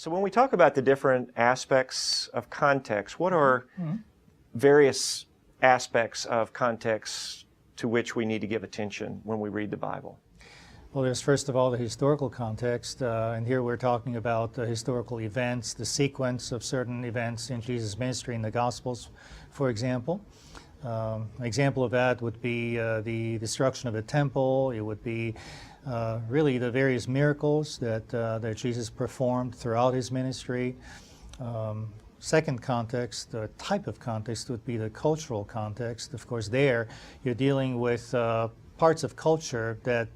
So when we talk about the different aspects of context, what are various aspects of context to which we need to give attention when we read the Bible? Well, there's first of all the historical context, and here we're talking about historical events, the sequence of certain events in Jesus' ministry in the Gospels, for example. An example of that would be the destruction of the temple. It would be really the various miracles that Jesus performed throughout his ministry. Second context, the type of context, would be the cultural context. Of course, there you're dealing with parts of culture that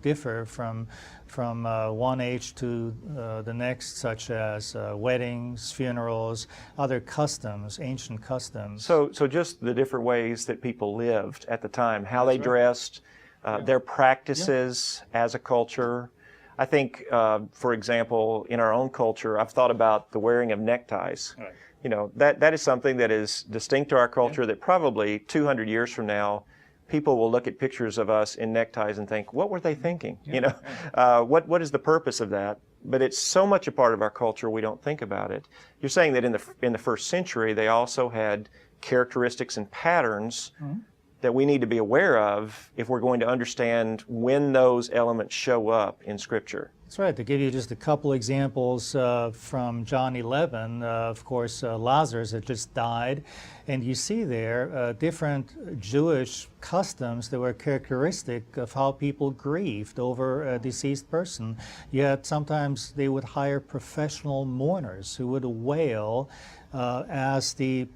differ from one age to the next, such as weddings, funerals, other customs, ancient customs. So just the different ways that people lived at the time, how they That's right. dressed, their practices as a culture. I think, for example, in our own culture, I've thought about the wearing of neckties. Right. That is something that is distinct to our culture that probably 200 years from now, people will look at pictures of us in neckties and think, what were they thinking? What is the purpose of that? But it's so much a part of our culture we don't think about it. You're saying that in the first century they also had characteristics and patterns that we need to be aware of if we're going to understand when those elements show up in Scripture. That's right. To give you just a couple examples from John 11, of course, Lazarus had just died, and you see there different Jewish customs that were characteristic of how people grieved over a deceased person. Yet sometimes they would hire professional mourners who would wail as the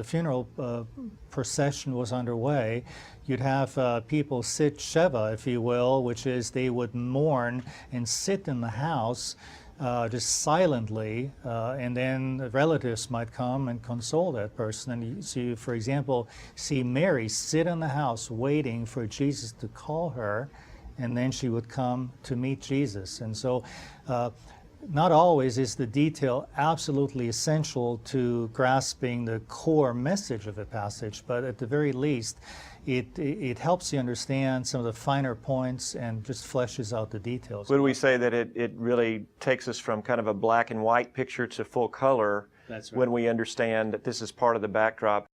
funeral procession was underway. You'd have people sit sheva, if you will, which is they would mourn and sit in the house just silently, and then relatives might come and console that person. And you, for example, see Mary sit in the house waiting for Jesus to call her, and then she would come to meet Jesus. And so not always is the detail absolutely essential to grasping the core message of a passage, but at the very least, it helps you understand some of the finer points and just fleshes out the details. Would we say that it really takes us from kind of a black and white picture to full color? That's right. When we understand that this is part of the backdrop?